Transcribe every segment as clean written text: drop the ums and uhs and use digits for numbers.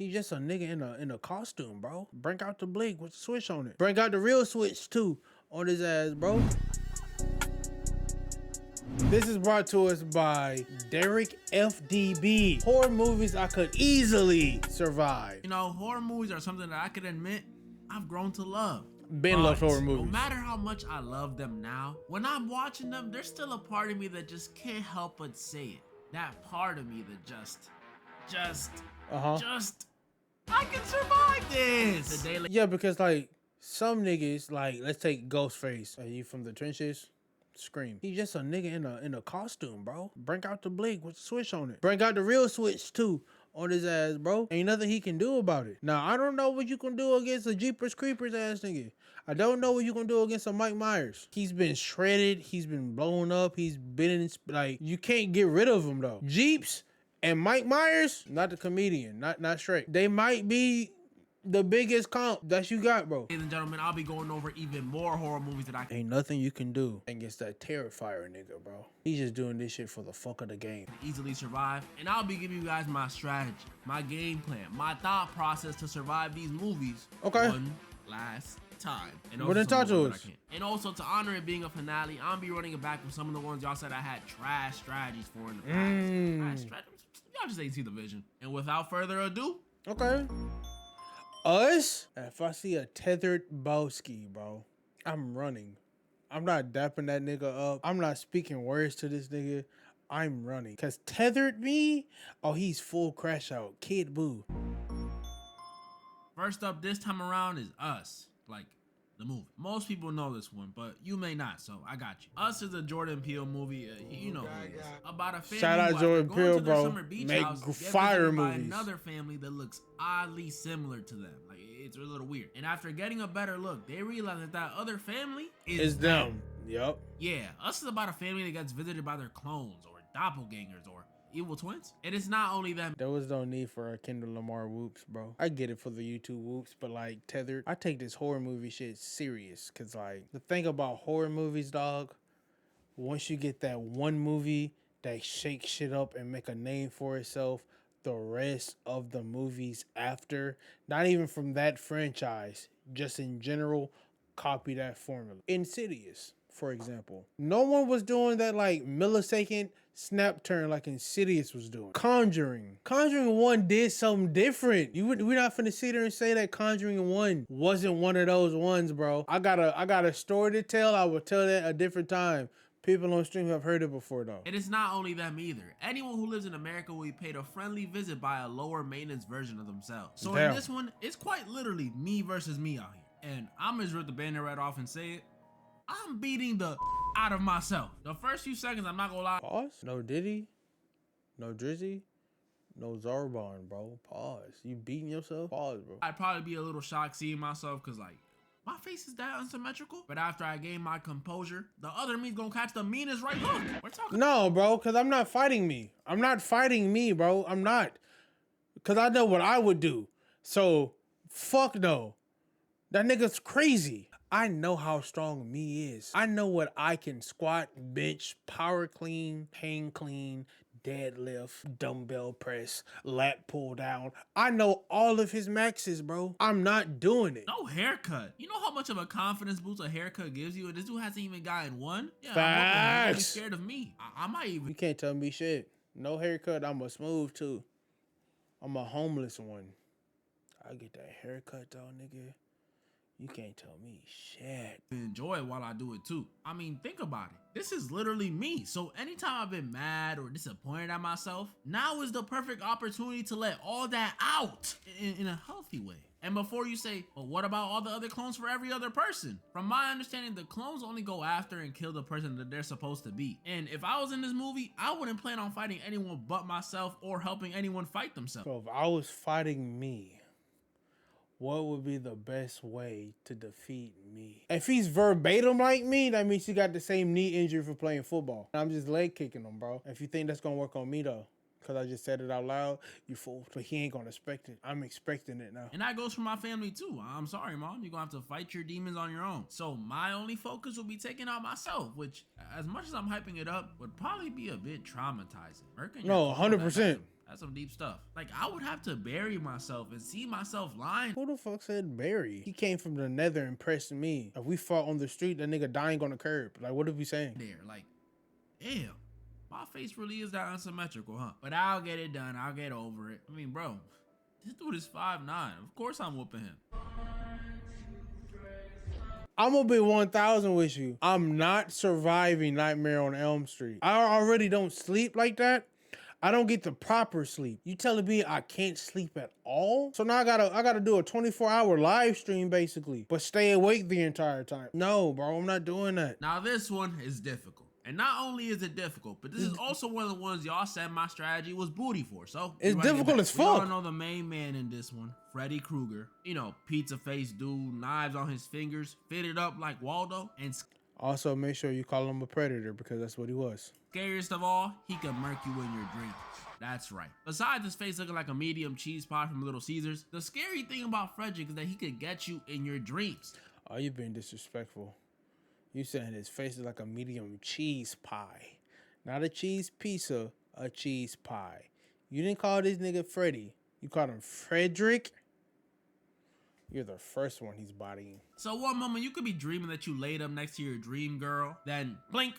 He just a nigga in a costume, bro. Break out the blink with the switch on it. Break out the real switch too on his ass, bro. This is brought to us by Derek FDB. Horror movies I could easily survive. You know, horror movies are something that I could admit I've grown to love. Ben loves horror No movies. matter how much I love them now, when I'm watching them, there's still a part of me that just can't help but say it. That part of me that just, I can survive this. Yeah, because like some niggas, like let's take Ghostface. Are you from the trenches? Scream. He just a nigga in a costume, bro. Break out the blink with the switch on it. Break out the real switch too on his ass, bro. Ain't nothing he can do about it. Now I don't know what you can do against a Jeepers Creepers ass nigga. I don't know what you can do against a Mike Myers. He's been shredded. He's been blown up. He's been in like you can't get rid of him though. Jeeps and Mike Myers, not the comedian, not straight. They might be the biggest comp that you got, bro. Ladies and gentlemen, I'll be going over even more horror movies that I can Ain't nothing you can do against that Terrifier nigga, bro. He's just doing this shit for the fuck of the game. easily survive. And I'll be giving you guys my strategy, my game plan, my thought process to survive these movies Okay. one last time. And Well, then talk to some us. that I can. And also to honor it being a finale, I'll be running it back with some of the ones y'all said I had trash strategies for in the past. Trash strategies. Y'all just ain't see the vision. And without further ado, Okay. Us? If I see a tethered Bowski, bro, I'm running. I'm not dapping that nigga up. I'm not speaking words to this nigga. I'm running. Cause tethered me? Oh, he's full crash out. Kid Boo. first up this time around is Us. Like the movie. Most people know this one, but you may not, so I got you. Us is a Jordan Peele movie. You know who it is. About a family Shout out who, after Jordan going Peele, to their bro. summer beach Make house, get fire visited by movies. another family that looks oddly similar to them. Like it's a little weird. And after getting a better look, they realize that that other family Is them. Yup. Yeah, Us is about a family that gets visited by their clones or doppelgangers or evil twins. And it's not only them. There was no need for a Kendall Lamar whoops, bro. I get it for the YouTube whoops, but like tethered, I take this horror movie shit serious. Cause like the thing about horror movies, dog, once you get that one movie that shakes shit up and make a name for itself, the rest of the movies after, not even from that franchise, just in general, copy that formula. Insidious, for example. No one was doing that like millisecond snap turn like Insidious was doing. Conjuring 1 did something different. We're not finna sit there and say that Conjuring 1 wasn't one of those ones, bro. I got a story to tell. I will tell that a different time. People on stream have heard it before though. And it's not only them either. Anyone who lives in America will be paid a friendly visit by a lower maintenance version of themselves. So Damn. in this one, it's quite literally me versus me out here. And I'm just rip the banner right off and say it. I'm beating the out of myself. The first few seconds, I'm not gonna lie. Pause. No Diddy. No Drizzy. No Zarbon, bro. Pause. You beating yourself? Pause, bro. I'd probably be a little shocked seeing myself because like, my face is that unsymmetrical. But after I gain my composure, the other me's gonna catch the meanest right hook. We're talking. No, bro, because I'm not fighting me. I'm not fighting me, bro. I'm not. Because I know what I would do. So, fuck no. That nigga's crazy. I know how strong me is. I know what I can squat, bench, power clean, hang clean, deadlift, dumbbell press, lat pull down. I know all of his maxes, bro. I'm not doing it. No haircut. You know how much of a confidence boost a haircut gives you? And this dude hasn't even gotten one. Yeah, I'm Facts. scared of me. I might even. You can't tell me shit. No haircut, I'm a smooth too. I'm a homeless one. I get that haircut though, nigga. You can't tell me shit. Enjoy it while I do it too. I mean, think about it. This is literally me. So anytime I've been mad or disappointed at myself, now is the perfect opportunity to let all that out in a healthy way. And before you say, well, what about all the other clones for every other person? From my understanding, the clones only go after and kill the person that they're supposed to be. And if I was in this movie, I wouldn't plan on fighting anyone but myself or helping anyone fight themselves. So if I was fighting me, what would be the best way to defeat me? If he's verbatim like me, that means he got the same knee injury for playing football. I'm just leg kicking him, bro. If you think that's gonna work on me though, because I just said it out loud, you fool. But he ain't gonna expect it. I'm expecting it now. And that goes for my family too. I'm sorry, Mom. You're gonna have to fight your demons on your own. So my only focus will be taking out myself, which, as much as I'm hyping it up, would probably be a bit traumatizing. No, 100%. That's some deep stuff. Like, I would have to bury myself and see myself lying Who the fuck said Barry? He came from the nether and pressed me. If we fought on the street, that nigga dying on the curb. Like, what are we saying? there. Like, damn, my face really is that unsymmetrical, huh? But I'll get it done. I'll get over it. I mean, bro, this dude is 5'9". Of course I'm whooping him. I'm gonna be 1,000 with you. I'm not surviving Nightmare on Elm Street. I already don't sleep like that. I don't get the proper sleep. You telling me I can't sleep at all? So now I gotta do a 24-hour live stream basically, but stay awake the entire time. No, bro, I'm not doing that. Now this one is difficult. And not only is it difficult, but this is also one of the ones y'all said my strategy was booty for. So It's difficult as We all fuck. know the main man in this one, Freddy Krueger. You know, pizza face dude, knives on his fingers, fitted up like Waldo, and Also, make sure you call him a predator because that's what he was. scariest of all, he can murk you in your dreams. That's right. Besides his face looking like a medium cheese pie from Little Caesars, the scary thing about Frederick is that he could get you in your dreams. Oh, you being disrespectful. You saying his face is like a medium cheese pie. Not a cheese pizza, a cheese pie. You didn't call this nigga Freddy. You called him Frederick. You're the first one he's bodying. So one moment you could be dreaming that you laid up next to your dream girl, then blink,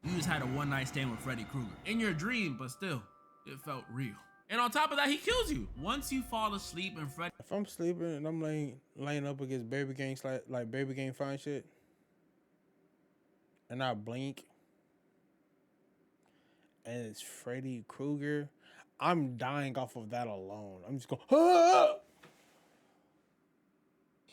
you just had a one-night stand with Freddy Krueger. In your dream, but still, it felt real. And on top of that, he kills you. Once you fall asleep and Freddy... If I'm sleeping and I'm laying up against Baby Gang like Baby Gang fine shit, and I blink, and it's Freddy Krueger, I'm dying off of that alone. I'm just going, ah!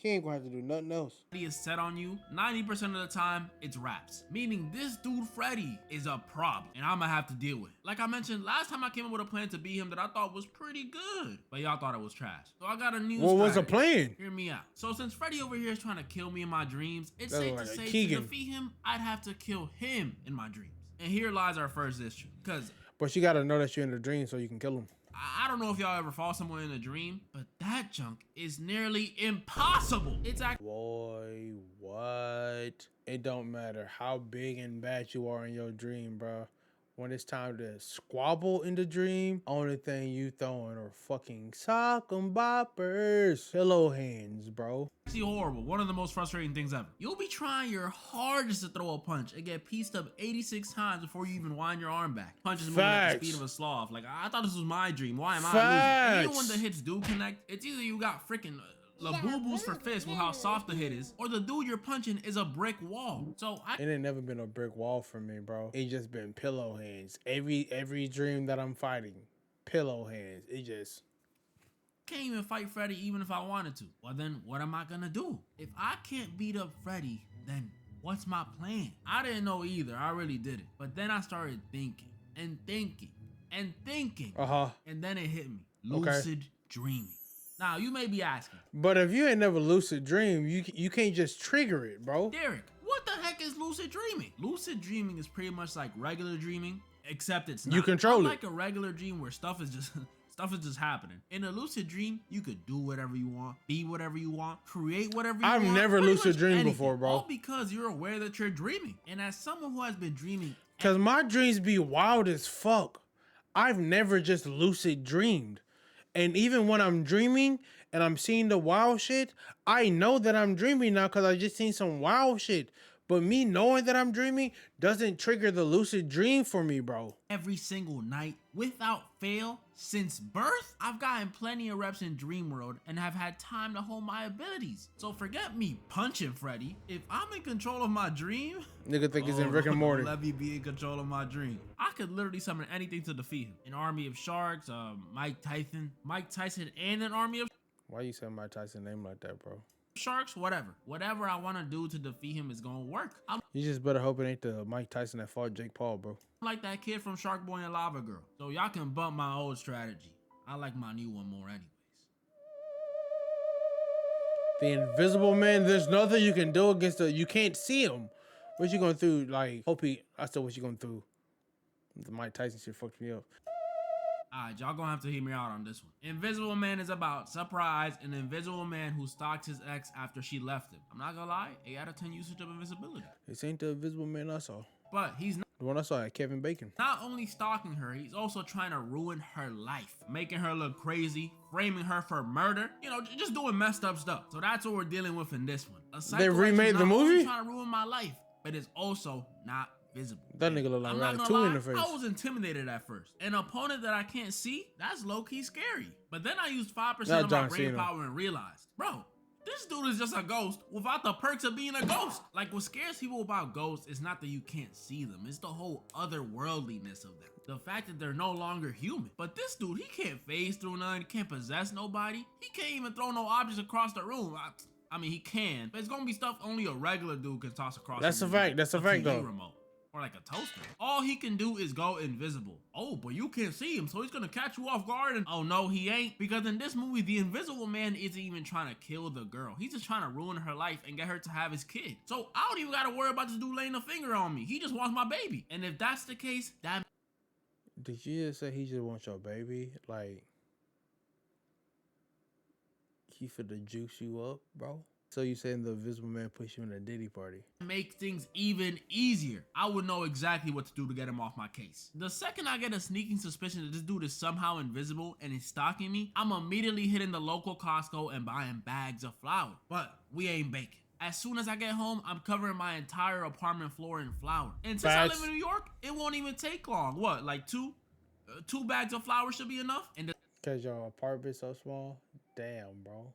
He ain't gonna have to do nothing else. Freddy is set on you, 90% of the time, it's raps. Meaning this dude Freddy is a problem, and I'm gonna have to deal with it. Like I mentioned, last time I came up with a plan to beat him that I thought was pretty good, but y'all thought it was trash. So I got a new What was the strategy. plan? Hear me out. So since Freddy over here is trying to kill me in my dreams, it's That safe look to like a say to Keegan. defeat him, I'd have to kill him in my dreams. And here lies our first issue, because But you gotta know that you're in the dream so you can kill him. I don't know if y'all ever fought someone in a dream, but that junk is nearly impossible. It's actually Boy, what? It don't matter how big and bad you are in your dream, bro. When it's time to squabble in the dream, only thing you throwing are fucking sock 'em boppers. Pillow hands, bro. horrible. One of the most frustrating things ever. You'll be trying your hardest to throw a punch and get pieced up 86 times before you even wind your arm back. Punches moving at the Facts. speed of a sloth. Like, I thought this was my dream. Why am I Facts. losing? And even when the hits do connect, it's either you got freaking Labubu's for fists with how soft the hit is, or the dude you're punching is a brick wall. So It ain't never been a brick wall for me, bro. It just been pillow hands. Every dream that I'm fighting, pillow hands. It just... can't even fight Freddy even if I wanted to. Well, then what am I gonna do? If I can't beat up Freddy, then what's my plan? I didn't know either. I really didn't. But then I started thinking and thinking and thinking. Uh-huh. And then it hit me. Okay. Lucid dreaming. Now, you may be asking, But if you ain't never lucid dream, you can't just trigger it, bro. Derek, what the heck is lucid dreaming? Lucid dreaming is pretty much like regular dreaming, except it's not. You control it. Like a regular dream where stuff is just happening. In a lucid dream, you could do whatever you want, be whatever you want, create whatever you I've want. never pretty lucid much dreamed anything, before, bro. All because you're aware that you're dreaming. And as someone who has been dreaming, Cause my dreams be wild as fuck. I've never just lucid dreamed. And even when I'm dreaming and I'm seeing the wild shit, I know that I'm dreaming now because I just seen some wild shit. But me knowing that I'm dreaming doesn't trigger the lucid dream for me, bro. every single night without fail since birth, I've gotten plenty of reps in Dream World and have had time to hone my abilities. So forget me punching Freddy. If I'm in control of my dream, Nigga think he's in Rick and Morty. let me be in control of my dream. I could literally summon anything to defeat him. An army of sharks, Mike Tyson and an army of Why you say Mike Tyson name like that, bro? sharks, whatever I want to do to defeat him is gonna work. I'm You just better hope it ain't the Mike Tyson that fought Jake Paul, bro. like that kid from Shark Boy and Lava Girl. So y'all can bump my old strategy. I like my new one more anyways. The Invisible Man, there's nothing you can do against the... You can't see him. What you going through? Like, hope he... I still what you going through. The Mike Tyson shit fucked me up. Alright, y'all gonna have to hear me out on this one. Invisible Man is about surprise, an invisible man who stalked his ex after she left him. I'm not gonna lie, 8 out of 10 usage of invisibility. This ain't the Invisible Man I saw. But he's not The one I saw at Kevin Bacon. Not only stalking her, he's also trying to ruin her life, making her look crazy, framing her for murder, you know, just doing messed up stuff. So that's what we're dealing with in this one. They remade the movie? Trying to ruin my life, but it's also not visible. That nigga look like I'm not gonna Ratatouille lie, in the face. I was intimidated at first. An opponent that I can't see, that's low-key scary. But then I used 5% of my John brain Cena. power and realized, bro, this dude is just a ghost without the perks of being a ghost. Like, what scares people about ghosts is not that you can't see them, it's the whole otherworldliness of them. The fact that they're no longer human. But this dude, he can't phase through none, he can't possess nobody, he can't even throw no objects across the room. I mean, he can, but it's gonna be stuff only a regular dude can toss across. That's the a room, fact. That's a fact, TV though. remote. Or like a toaster. All he can do is go invisible. Oh, but you can't see him, so he's gonna catch you off guard. And oh no, he ain't. Because in this movie, the Invisible Man isn't even trying to kill the girl. He's just trying to ruin her life and get her to have his kid. So I don't even gotta worry about this dude laying a finger on me. He just wants my baby. And if that's the case, that... Did you just say he just wants your baby? Like, he finna juice you up, bro? So you saying the Invisible Man push you in a Diddy party? Make things even easier. I would know exactly what to do to get him off my case. The second I get a sneaking suspicion that this dude is somehow invisible and is stalking me, I'm immediately hitting the local Costco and buying bags of flour. But we ain't baking. As soon as I get home, I'm covering my entire apartment floor in flour. And since I live in New York, it won't even take long. What, like two bags of flour should be enough? And Cause your apartment's so small? Damn, bro.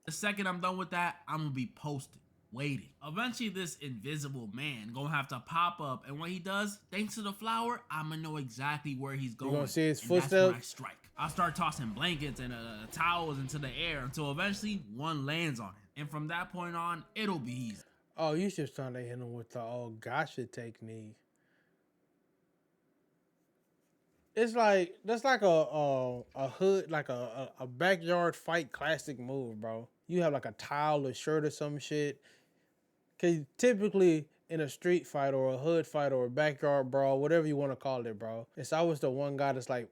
the second I'm done with that, I'm gonna be posted, waiting. Eventually, this Invisible Man gonna have to pop up, and when he does, thanks to the flour, I'm gonna know exactly where he's going. You gonna see his and that's footsteps? when I strike. I'll start tossing blankets and towels into the air until eventually one lands on him. And from that point on, it'll be easy. Oh, you just trying to hit him with the old gotcha technique. It's like that's like a hood, like a backyard fight classic move, bro. You have like a towel or shirt or some shit. Cause typically in a street fight or a hood fight or a backyard brawl, whatever you want to call it, bro, it's always the one guy that's like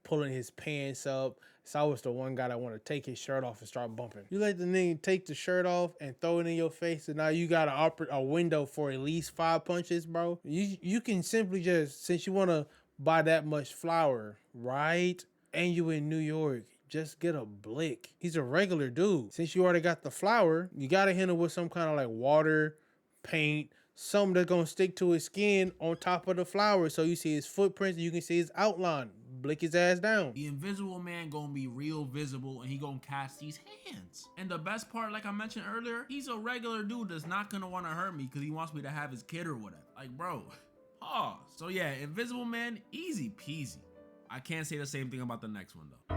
pulling his pants up. It's always the one guy that want to take his shirt off and start bumping. You let the nigga take the shirt off and throw it in your face, and now you got a window for at least 5 punches, bro. You can simply just, since you want to buy that much flour, right? And you in New York, just get a blick. He's a regular dude. Since you already got the flour, you gotta hit him with some kind of like water, paint, something that's gonna stick to his skin on top of the flour, so you see his footprints and you can see his outline. Blick his ass down. The Invisible Man gonna be real visible, and he gonna cast these hands. And the best part, like I mentioned earlier, he's a regular dude that's not gonna want to hurt me because he wants me to have his kid or whatever. Like, bro, pause. So yeah, Invisible Man, easy peasy. I can't say the same thing about the next one though.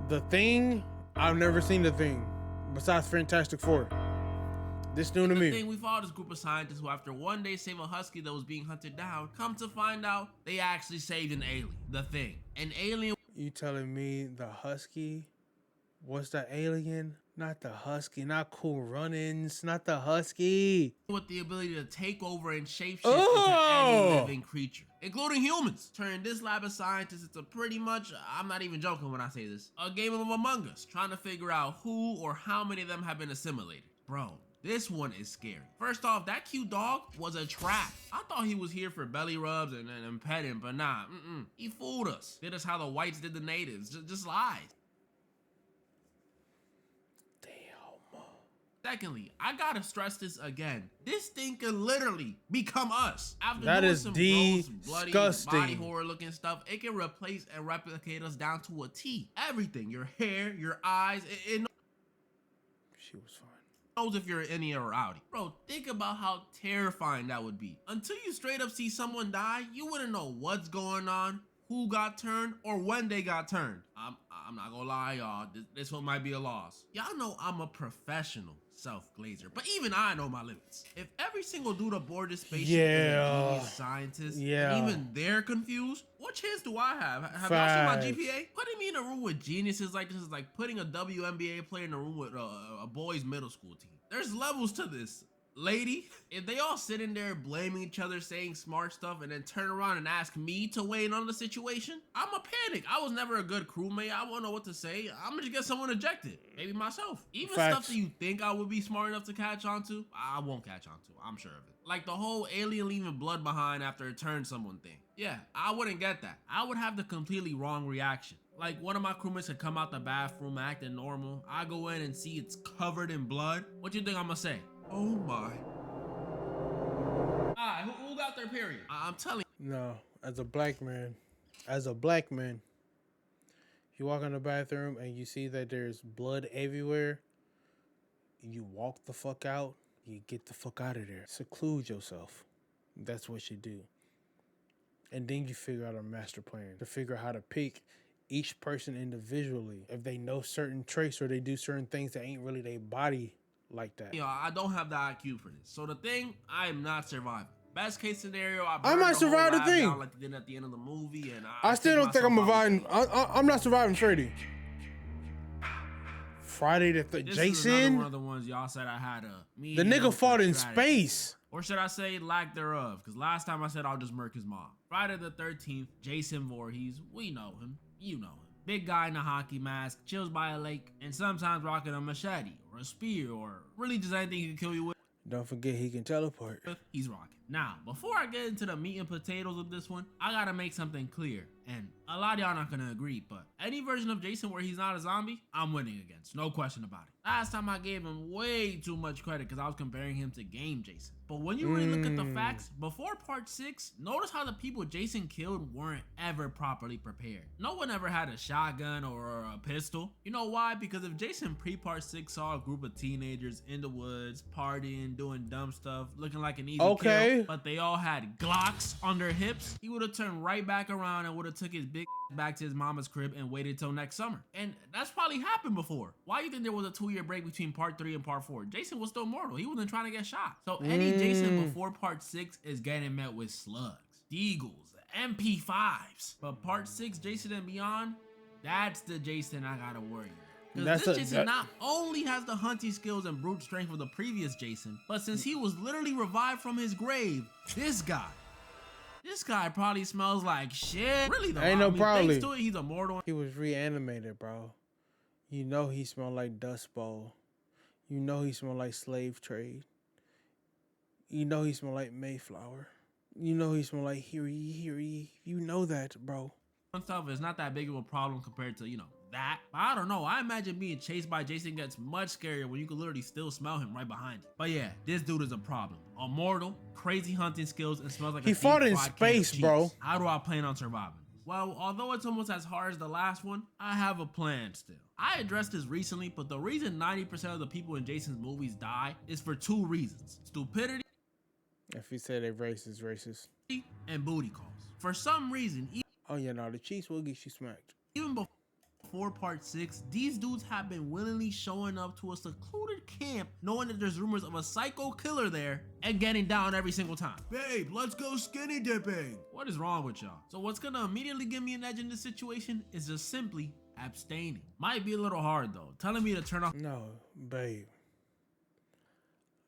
The Thing, I've never seen The Thing besides Fantastic Four. This new to me. The thing, we follow this group of scientists who, after one day save a husky that was being hunted down, come to find out they actually saved an alien. The Thing, an alien. You telling me the husky was the alien? Not the husky, not Cool Runnings, not the husky. With the ability to take over and shapeshift into any living creature, including humans. Turning this lab of scientists into pretty much, I'm not even joking when I say this, a game of Among Us, trying to figure out who or how many of them have been assimilated. Bro, this one is scary. First off, that cute dog was a trap. I thought he was here for belly rubs and petting, but nah, he fooled us. Did us how the whites did the natives, just lies. Secondly, I gotta stress this again. This thing can literally become us. After that doing is some disgusting. gross, bloody, body horror looking stuff, it can replace and replicate us down to a T. Everything, your hair, your eyes, it She was fine. knows if you're innie or outie. Bro, think about how terrifying that would be. Until you straight up see someone die, you wouldn't know what's going on, who got turned, or when they got turned. I'm not gonna lie, y'all. This one might be a loss. Y'all know I'm a professional self-glazer, but even I know my limits. If every single dude aboard this spaceship is a genius scientist, and even they're confused, what chance do I have? Have y'all seen my GPA? Putting me in a room with geniuses like this is like putting a WNBA player in a room with a boys' middle school team. There's levels to this. lady, if they all sitting there blaming each other, saying smart stuff, and then turn around and ask me to weigh in on the situation, I'ma panic. I was never a good crewmate. I won't know what to say. I'm gonna just get someone ejected. Maybe myself. Even Facts. stuff that you think I would be smart enough to catch on to, I won't catch on to. I'm sure of it. Like the whole alien leaving blood behind after it turned someone thing. Yeah, I wouldn't get that. I would have the completely wrong reaction. Like one of my crewmates had come out the bathroom acting normal. I go in and see it's covered in blood. What you think I'm gonna say? Oh my. Alright, who got their period? I'm telling you. No, as a black man, you walk in the bathroom and you see that there's blood everywhere, you walk the fuck out, you get the fuck out of there. Seclude yourself. That's what you do. And then you figure out a master plan to figure out how to pick each person individually. If they know certain traits or they do certain things that ain't really their body like that. You know, I don't have the IQ for this. So the thing, I am not surviving. Best case scenario, I might survive the thing. Like they did at the end of the movie, and I still don't think I'm surviving. I'm not surviving Freddy. Friday the Jason. One of the ones y'all said I had a. The nigga fought in space. Or should I say lack thereof? Because last time I said I'll just murk his mom. Friday the 13th, Jason Voorhees. We know him. You know him. Big guy in a hockey mask, chills by a lake, and sometimes rocking a machete or a spear or really just anything he can kill you with. Don't forget he can teleport. He's rocking. Now, before I get into the meat and potatoes of this one, I gotta make something clear. And a lot of y'all not gonna agree, but any version of Jason where he's not a zombie, I'm winning against. No question about it. Last time I gave him way too much credit because I was comparing him to Game Jason. But when you really look at the facts, before part 6, notice how the people Jason killed weren't ever properly prepared. No one ever had a shotgun or a pistol. You know why? Because if Jason pre-part 6 saw a group of teenagers in the woods, partying, doing dumb stuff, looking like an easy kill, but they all had Glocks on their hips, he would have turned right back around and would have took his big back to his mama's crib and waited till next summer. And that's probably happened before. Why do you think there was a 2-year break between part 3 and part 4? Jason was still mortal. He wasn't trying to get shot. So any Jason before part 6 is getting met with slugs, deagles, MP5s. But part 6, Jason and beyond, that's the Jason I gotta worry about. Because this Jason not only has the hunting skills and brute strength of the previous Jason, but since he was literally revived from his grave, this guy probably smells like shit. Really though, ain't no probably. Thanks to it, he's immortal. He was reanimated, bro. You know he smelled like Dust Bowl. You know he smelled like slave trade. You know he smelled like Mayflower. You know he smelled like Huey. You know that, bro. Stuff is not that big of a problem compared to, you know, that. But I don't know. I imagine being chased by Jason gets much scarier when you can literally still smell him right behind you. But yeah, this dude is a problem. Immortal, crazy hunting skills, and smells like he fought in space, bro. How do I plan on surviving? Well, although it's almost as hard as the last one, I have a plan still. I addressed this recently, but the reason 90% of the people in Jason's movies die is for 2 reasons. Stupidity. If he said they're racist. And booty calls. For some reason, oh yeah, no, the Chiefs will get you smacked. Even before part 6, these dudes have been willingly showing up to a secluded camp knowing that there's rumors of a psycho killer there and getting down every single time. Babe, let's go skinny dipping. What is wrong with y'all? So what's gonna immediately give me an edge in this situation is just simply abstaining. Might be a little hard though, telling me to turn off. No, babe.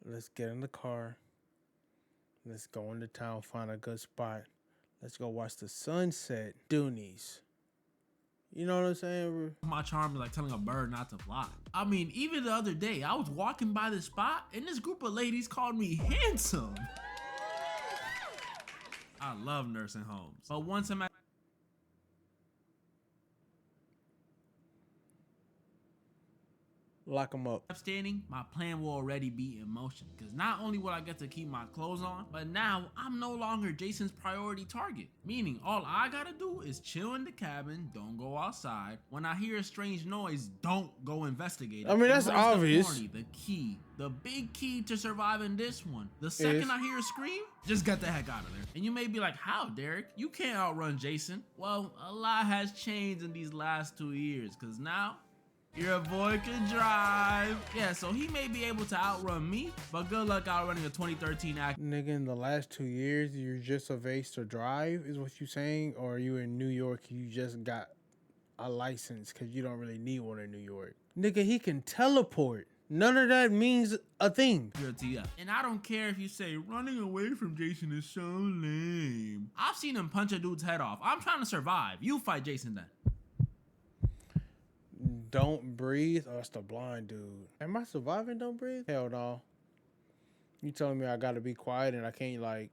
Let's get in the car. Let's go into town, find a good spot. Let's go watch the sunset. Doonies. You know what I'm saying, bro? My charm is like telling a bird not to fly. I mean, even the other day, I was walking by the spot and this group of ladies called me handsome. I love nursing homes. But once I'm at lock them up. Abstaining, my plan will already be in motion. Because not only will I get to keep my clothes on, but now I'm no longer Jason's priority target. Meaning, all I gotta do is chill in the cabin, don't go outside. When I hear a strange noise, don't go investigate it. I mean, that's obvious. The big key to surviving this one. The second I hear a scream, just get the heck out of there. And you may be like, how, Derek? You can't outrun Jason. Well, a lot has changed in these last 2 years, because now, your boy can drive. Yeah, so he may be able to outrun me, but good luck outrunning a 2013 act. Nigga, in the last 2 years, you're just of age to drive, is what you saying? Or are you in New York, you just got a license because you don't really need one in New York? Nigga, he can teleport. None of that means a thing. TF. And I don't care if you say running away from Jason is so lame. I've seen him punch a dude's head off. I'm trying to survive. You fight Jason then. Don't breathe. Oh, that's the blind dude. Am I surviving Don't Breathe? Hell no. You telling me I gotta be quiet and I can't like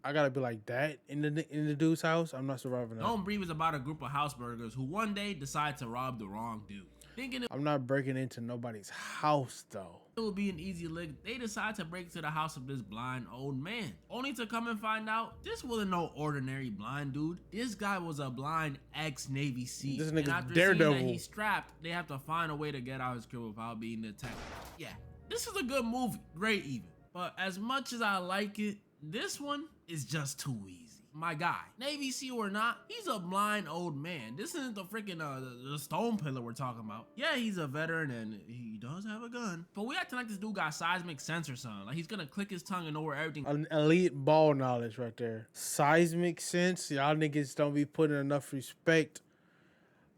I gotta be like that in the dude's house? I'm not surviving that. Don't Breathe is about a group of house burglars who one day decide to rob the wrong dude. Thinking I'm not breaking into nobody's house though. it would be an easy lick, they decide to break to the house of this blind old man, only to come and find out this wasn't no ordinary blind dude. This guy was a blind ex-Navy SEAL. This And nigga's after Daredevil. seeing that he's strapped, they have to find a way to get out his crib without being detected. Yeah, this is a good movie, great even. But as much as I like it, this one is just too easy. My guy, Navy SEAL or not, he's a blind old man. This isn't the freaking the stone pillar we're talking about. Yeah, he's a veteran and he does have a gun, but we acting like this dude got seismic sense or something. Like he's gonna click his tongue and know where everything. An elite ball knowledge right there. Seismic sense. Y'all niggas don't be putting enough respect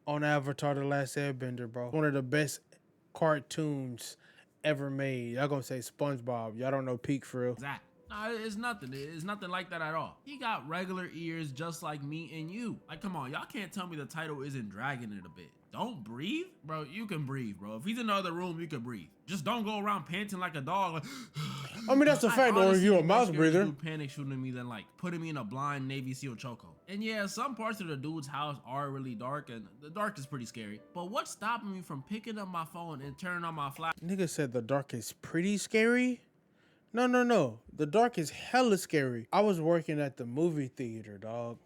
on Avatar: The Last Airbender, bro. One of the best cartoons ever made. Y'all gonna say SpongeBob. Y'all don't know Peak for real. That. Nah, it's nothing. It's nothing like that at all. He got regular ears just like me and you. Like, come on, y'all can't tell me the title isn't dragging it a bit. Don't breathe? Bro, you can breathe, bro. If he's in the other room, you can breathe. Just don't go around panting like a dog. Like, I mean, that's a fact, or if you're a mouth breather. Panic shooting me than like putting me in a blind Navy SEAL chokehold. And yeah, some parts of the dude's house are really dark, and the dark is pretty scary. But what's stopping me from picking up my phone and turning on my flash? Nigga said the dark is pretty scary. No. The dark is hella scary. I was working at the movie theater, dog.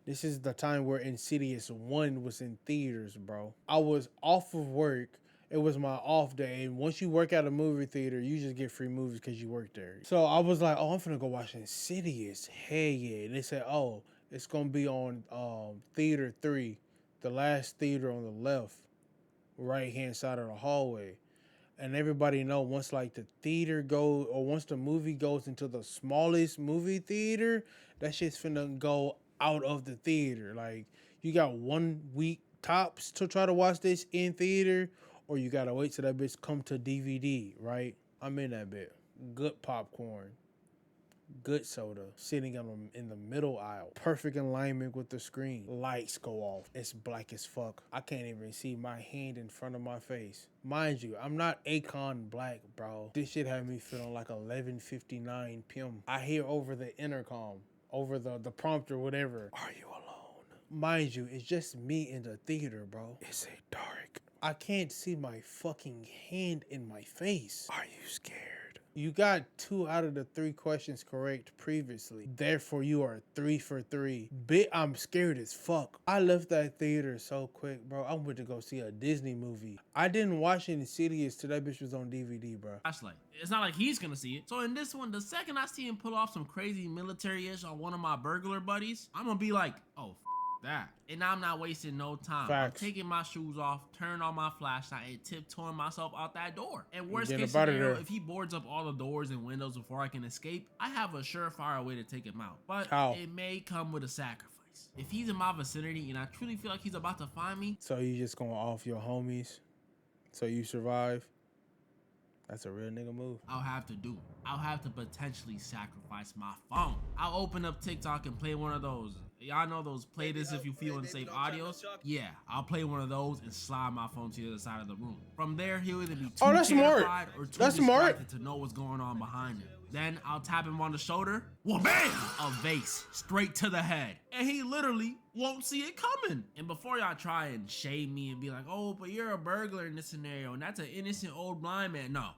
This is the time where Insidious 1 was in theaters, bro. I was off of work. It was my off day. And once you work at a movie theater, you just get free movies because you work there. So I was like, oh, I'm finna go watch Insidious. Hell yeah. And they said, oh, it's going to be on Theater 3, the last theater on the left, right-hand side of the hallway. And everybody know once like the theater goes, or once the movie goes into the smallest movie theater, that shit's finna go out of the theater. Like you got 1 week tops to try to watch this in theater, or you gotta wait till that bitch come to DVD, right? I'm in that bit. Good popcorn. Good soda, sitting in the middle aisle. Perfect alignment with the screen. Lights go off. It's black as fuck. I can't even see my hand in front of my face. Mind you, I'm not Akon black, bro. This shit had me feeling like 11:59 p.m. I hear over the intercom, over the prompter, whatever. Are you alone? Mind you, it's just me in the theater, bro. It's a dark. I can't see my fucking hand in my face. Are you scared? You got 2 out of the 3 questions correct previously. Therefore, you are 3 for 3. I'm scared as fuck. I left that theater so quick, bro. I went to go see a Disney movie. I didn't watch Insidious till that bitch was on DVD, bro. Flashlight. It's not like he's gonna see it. So in this one, the second I see him pull off some crazy military-ish on one of my burglar buddies, I'm gonna be like, oh, that. And I'm not wasting no time. Facts. I'm taking my shoes off, turning on my flashlight, and tiptoeing myself out that door. And worst Getting case up outta scenario, there. if he boards up all the doors and windows before I can escape, I have a surefire way to take him out. But How? it may come with a sacrifice. If he's in my vicinity and I truly feel like he's about to find me, So you just going off your homies so you survive? That's a real nigga move. I'll have to do it. I'll have to potentially sacrifice my phone. I'll open up TikTok and play one of those. Y'all know those play this if you feel unsafe audios? Yeah, I'll play one of those and slide my phone to the other side of the room. From there, he'll either be too Oh, that's smart. terrified or too That's smart. distracted to know what's going on behind him. Then I'll tap him on the shoulder. Well, bam! A vase straight to the head. And he literally won't see it coming. And before y'all try and shame me and be like, oh, but you're a burglar in this scenario and that's an innocent old blind man. No.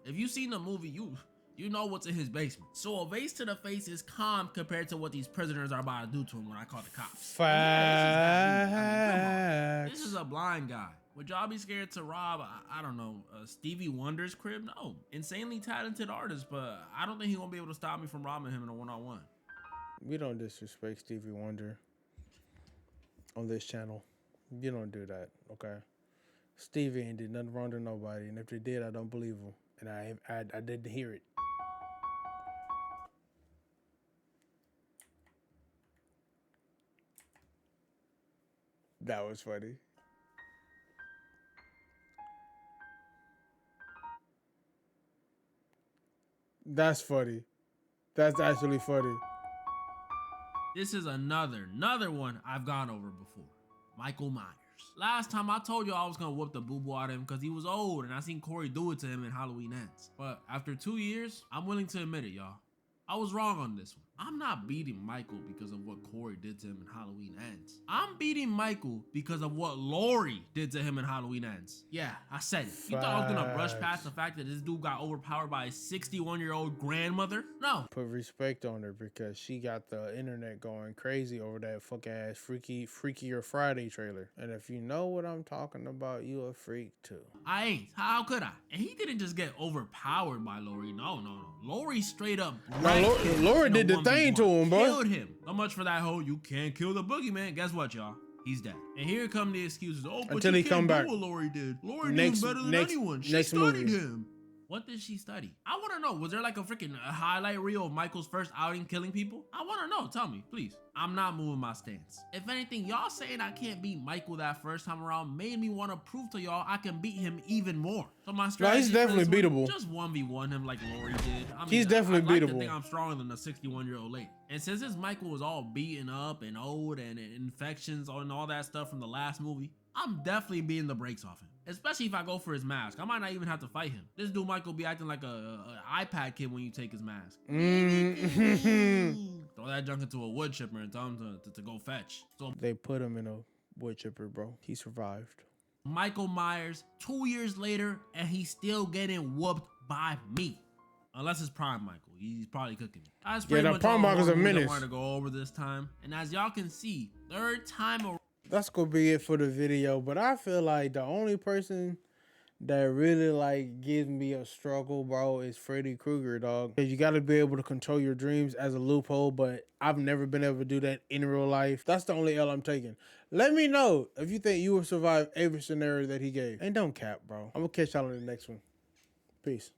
If you've seen the movie, you know what's in his basement. So a vase to the face is calm compared to what these prisoners are about to do to him when I call the cops. Facts. I mean, this is a blind guy. Would y'all be scared to rob, I don't know, Stevie Wonder's crib? No. Insanely talented artist, but I don't think he won't be able to stop me from robbing him in a one-on-one. We don't disrespect Stevie Wonder on this channel. You don't do that, okay? Stevie ain't did nothing wrong to nobody, and if they did, I don't believe them, and I didn't hear it. That was funny. That's funny. That's actually funny. This is another one I've gone over before. Michael Myers. Last time I told you I was gonna whoop the boo-boo out of him because he was old and I seen Corey do it to him in Halloween Ends. But after 2 years, I'm willing to admit it, y'all. I was wrong on this one. I'm not beating Michael because of what Corey did to him in Halloween Ends. I'm beating Michael because of what Laurie did to him in Halloween Ends. Yeah, I said it. You thought I was gonna brush past the fact that this dude got overpowered by his 61-year-old grandmother? No. Put respect on her because she got the internet going crazy over that fuck ass Freakier Friday trailer. And if you know what I'm talking about, you a freak too. I ain't. How could I? And he didn't just get overpowered by Laurie. No. Laurie straight up. Laurie did the thing to him, bro. Killed him. So much for that whole you can't kill the boogeyman. Guess what, y'all? He's dead. And here come the excuses. Oh, but until you he can't come do back. What Laurie did. Laurie knew him better than anyone. She studied him. What did she study? I want to know. Was there like a freaking highlight reel of Michael's first outing killing people? I want to know. Tell me, please. I'm not moving my stance. If anything, y'all saying I can't beat Michael that first time around made me want to prove to y'all I can beat him even more. So my strategy he's definitely beatable. Just 1v1 him like Laurie did. I mean, he's definitely I like beatable. to think I'm stronger than a 61-year-old lady. And since this Michael was all beaten up and old and infections and all that stuff from the last movie, I'm definitely beating the brakes off him. Especially if I go for his mask. I might not even have to fight him. This dude Michael be acting like a iPad kid when you take his mask. Throw that junk into a wood chipper and tell him to go fetch. So they put him in a wood chipper, bro. He survived. Michael Myers, 2 years later, and he's still getting whooped by me. Unless it's Prime Michael. He's probably cooking me. That's pretty much Prime Michael's a menace. I wanted to go over this time. And as y'all can see, third time around. That's gonna be it for the video, but I feel like the only person that really like gives me a struggle, bro, is Freddy Krueger, dog. You gotta be able to control your dreams as a loophole, but I've never been able to do that in real life. That's the only L I'm taking. Let me know if you think you will survive every scenario that he gave. And don't cap, bro. I'm gonna catch y'all in the next one. Peace.